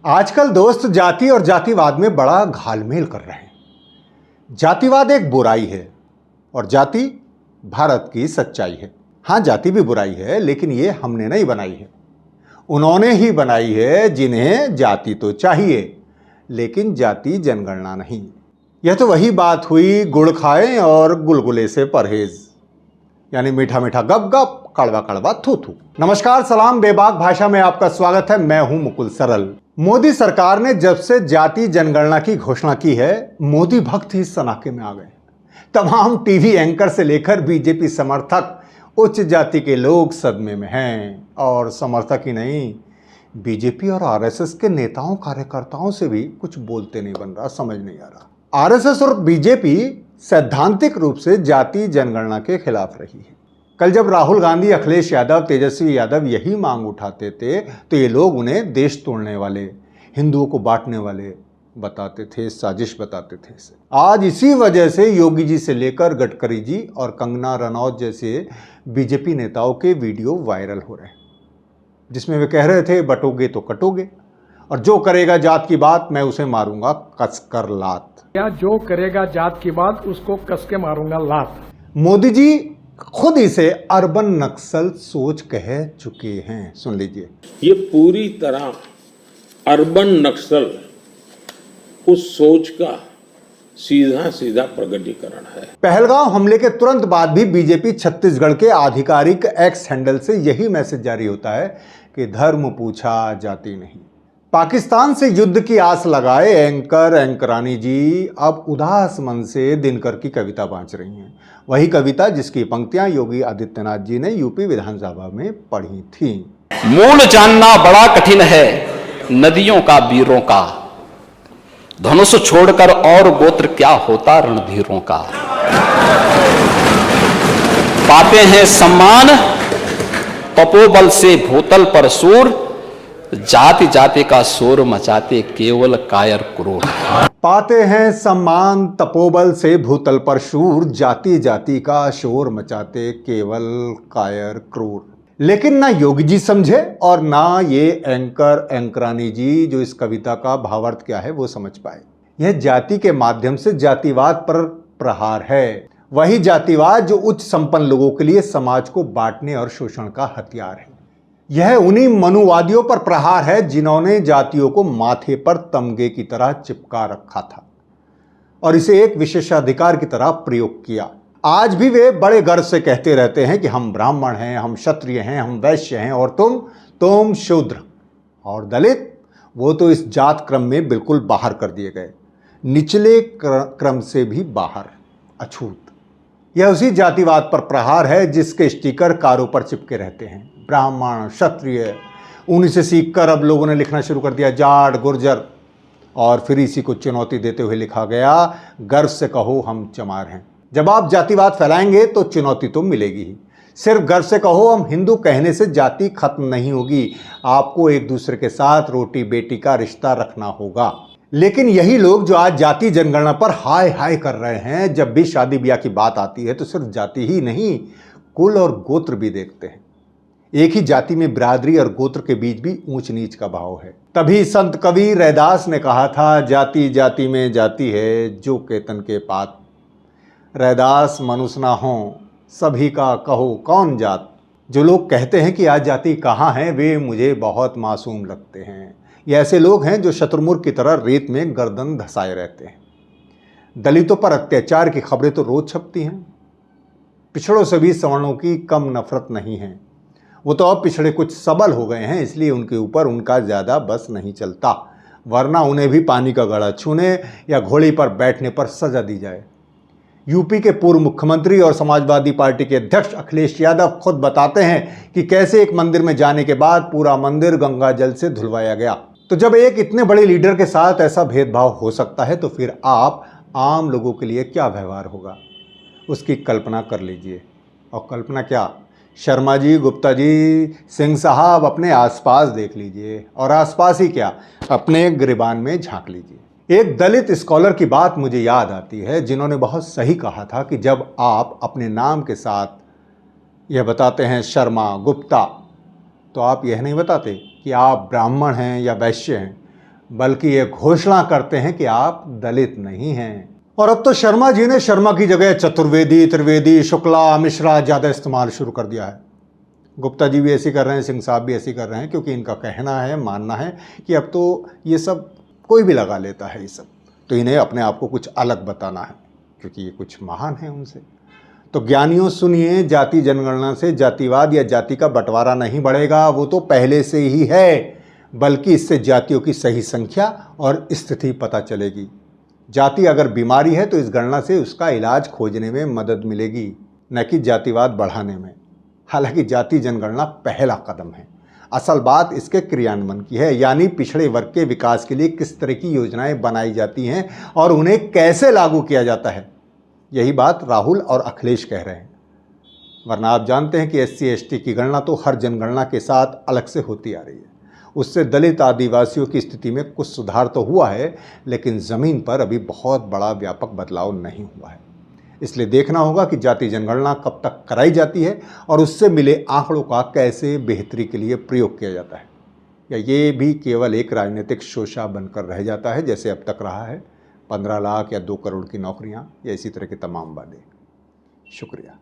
आजकल दोस्त जाति और जातिवाद में बड़ा घालमेल कर रहे हैं। जातिवाद एक बुराई है और जाति भारत की सच्चाई है। हाँ, जाति भी बुराई है, लेकिन ये हमने नहीं बनाई है, उन्होंने ही बनाई है जिन्हें जाति तो चाहिए लेकिन जाति जनगणना नहीं। यह तो वही बात हुई गुड़ खाएं और गुलगुले से परहेज, यानी मीठा मीठा गप गप, कड़वा कड़वा थू थू। नमस्कार, सलाम, बेबाक भाषा में आपका स्वागत है। मैं हूं मुकुल सरल। मोदी सरकार ने जब से जाति जनगणना की घोषणा की है, मोदी भक्त ही इस सनाके में आ गए। तमाम टीवी एंकर से लेकर बीजेपी समर्थक, उच्च जाति के लोग सदमे में हैं। और समर्थक ही नहीं, बीजेपी और आरएसएस के नेताओं कार्यकर्ताओं से भी कुछ बोलते नहीं बन रहा, समझ नहीं आ रहा। आरएसएस और बीजेपी सैद्धांतिक रूप से जाति जनगणना के खिलाफ रही है। कल जब राहुल गांधी, अखिलेश यादव, तेजस्वी यादव यही मांग उठाते थे तो ये लोग उन्हें देश तोड़ने वाले, हिंदुओं को बांटने वाले बताते थे, साजिश बताते थे। आज इसी वजह से योगी जी से लेकर गडकरी जी और कंगना रनौत जैसे बीजेपी नेताओं के वीडियो वायरल हो रहे हैं, जिसमें वे कह रहे थे बटोगे तो कटोगे, और जो करेगा जात की बात मैं उसे मारूंगा कसकर लात। या जो करेगा जात की बात उसको कस के मारूंगा लात। मोदी जी खुद इसे अर्बन नक्सल सोच कह चुके हैं। सुन लीजिए, ये पूरी तरह अर्बन नक्सल उस सोच का सीधा सीधा प्रकटीकरण है। पहलगांव हमले के तुरंत बाद भी बीजेपी छत्तीसगढ़ के आधिकारिक एक्स हैंडल से यही मैसेज जारी होता है कि धर्म पूछा जाति नहीं। पाकिस्तान से युद्ध की आस लगाए एंकरानी जी अब उदास मन से दिनकर की कविता बांच रही हैं। वही कविता जिसकी पंक्तियां योगी आदित्यनाथ जी ने यूपी विधानसभा में पढ़ी थी। मूल जानना बड़ा कठिन है नदियों का, वीरों का, धनुष छोड़कर और गोत्र क्या होता रणधीरों का। पाते हैं सम्मान तपोबल से भूतल पर सूर, जाति जाति का शोर मचाते केवल कायर क्रूर। पाते हैं सम्मान तपोबल से भूतल पर शूर, जाति जाति का शोर मचाते केवल कायर क्रूर। लेकिन ना योगी जी समझे और ना ये एंकरानी जी जो इस कविता का भावार्थ क्या है वो समझ पाए। यह जाति के माध्यम से जातिवाद पर प्रहार है, वही जातिवाद जो उच्च संपन्न लोगों के लिए समाज को बांटने और शोषण का हथियार है। यह उन्हीं मनुवादियों पर प्रहार है जिन्होंने जातियों को माथे पर तमगे की तरह चिपका रखा था और इसे एक विशेषाधिकार की तरह प्रयोग किया। आज भी वे बड़े गर्व से कहते रहते हैं कि हम ब्राह्मण हैं, हम क्षत्रिय हैं, हम वैश्य हैं और तुम शूद्र और दलित। वो तो इस जात क्रम में बिल्कुल बाहर कर दिए गए, निचले क्रम से भी बाहर, अछूत। यह उसी जातिवाद पर प्रहार है जिसके स्टिकर कारों पर चिपके रहते हैं। ब्राह्मण, क्षत्रिय, उन्हीं से सीखकर अब लोगों ने लिखना शुरू कर दिया जाट, गुर्जर, और फिर इसी को चुनौती देते हुए लिखा गया गर्व से कहो हम चमार हैं। जब आप जातिवाद फैलाएंगे तो चुनौती तो मिलेगी ही। सिर्फ गर्व से कहो हम हिंदू कहने से जाति खत्म नहीं होगी, आपको एक दूसरे के साथ रोटी बेटी का रिश्ता रखना होगा। लेकिन यही लोग जो आज जाति जनगणना पर हाय हाय कर रहे हैं, जब भी शादी ब्याह की बात आती है तो सिर्फ जाति ही नहीं, कुल और गोत्र भी देखते हैं। एक ही जाति में बिरादरी और गोत्र के बीच भी ऊंच नीच का भाव है। तभी संत कवि रैदास ने कहा था, जाति जाति में जाति है जो केतन के पात। रैदास मनुष्य ना हो सभी का कहो कौन जात। जो लोग कहते हैं कि आज जाति कहाँ है, वे मुझे बहुत मासूम लगते हैं। ये ऐसे लोग हैं जो शत्रुमुर्ग की तरह रेत में गर्दन धसाए रहते हैं। दलितों पर अत्याचार की खबरें तो रोज छपती हैं। पिछड़ों से भी सवर्णों की कम नफरत नहीं है। वो तो अब पिछड़े कुछ सबल हो गए हैं, इसलिए उनके ऊपर उनका ज़्यादा बस नहीं चलता, वरना उन्हें भी पानी का घड़ा छूने या घोड़ी पर बैठने पर सजा दी जाए। यूपी के पूर्व मुख्यमंत्री और समाजवादी पार्टी के अध्यक्ष अखिलेश यादव खुद बताते हैं कि कैसे एक मंदिर में जाने के बाद पूरा मंदिर गंगा जल से धुलवाया गया। तो जब एक इतने बड़े लीडर के साथ ऐसा भेदभाव हो सकता है तो फिर आप आम लोगों के लिए क्या व्यवहार होगा, उसकी कल्पना कर लीजिए। और कल्पना क्या, शर्मा जी, गुप्ता जी, सिंह साहब, अपने आसपास देख लीजिए, और आसपास ही क्या, अपने गिरबान में झांक लीजिए। एक दलित स्कॉलर की बात मुझे याद आती है जिन्होंने बहुत सही कहा था कि जब आप अपने नाम के साथ यह बताते हैं शर्मा, गुप्ता, तो आप यह नहीं बताते कि आप ब्राह्मण हैं या वैश्य हैं, बल्कि ये घोषणा करते हैं कि आप दलित नहीं हैं। और अब तो शर्मा जी ने शर्मा की जगह चतुर्वेदी, त्रिवेदी, शुक्ला, मिश्रा ज़्यादा इस्तेमाल शुरू कर दिया है। गुप्ता जी भी ऐसी कर रहे हैं, सिंह साहब भी ऐसी कर रहे हैं, क्योंकि इनका कहना है, मानना है कि अब तो ये सब कोई भी लगा लेता है, ये सब तो इन्हें अपने आप को कुछ अलग बताना है, क्योंकि ये कुछ महान है उनसे। तो ज्ञानियों सुनिए, जाति जनगणना से जातिवाद या जाति का बंटवारा नहीं बढ़ेगा, वो तो पहले से ही है, बल्कि इससे जातियों की सही संख्या और स्थिति पता चलेगी। जाति अगर बीमारी है तो इस गणना से उसका इलाज खोजने में मदद मिलेगी, न कि जातिवाद बढ़ाने में। हालांकि जाति जनगणना पहला कदम है, असल बात इसके क्रियान्वयन की है, यानी पिछड़े वर्ग के विकास के लिए किस तरह की योजनाएं बनाई जाती हैं और उन्हें कैसे लागू किया जाता है। यही बात राहुल और अखिलेश कह रहे हैं। वरना आप जानते हैं कि SC ST की गणना तो हर जनगणना के साथ अलग से होती आ रही है। उससे दलित आदिवासियों की स्थिति में कुछ सुधार तो हुआ है, लेकिन ज़मीन पर अभी बहुत बड़ा व्यापक बदलाव नहीं हुआ है। इसलिए देखना होगा कि जाति जनगणना कब तक कराई जाती है और उससे मिले आंकड़ों का कैसे बेहतरी के लिए प्रयोग किया जाता है, या ये भी केवल एक राजनीतिक शोषा बनकर रह जाता है जैसे अब तक रहा है। 15 लाख या 2 करोड़ की नौकरियां या इसी तरह के तमाम वादे। शुक्रिया।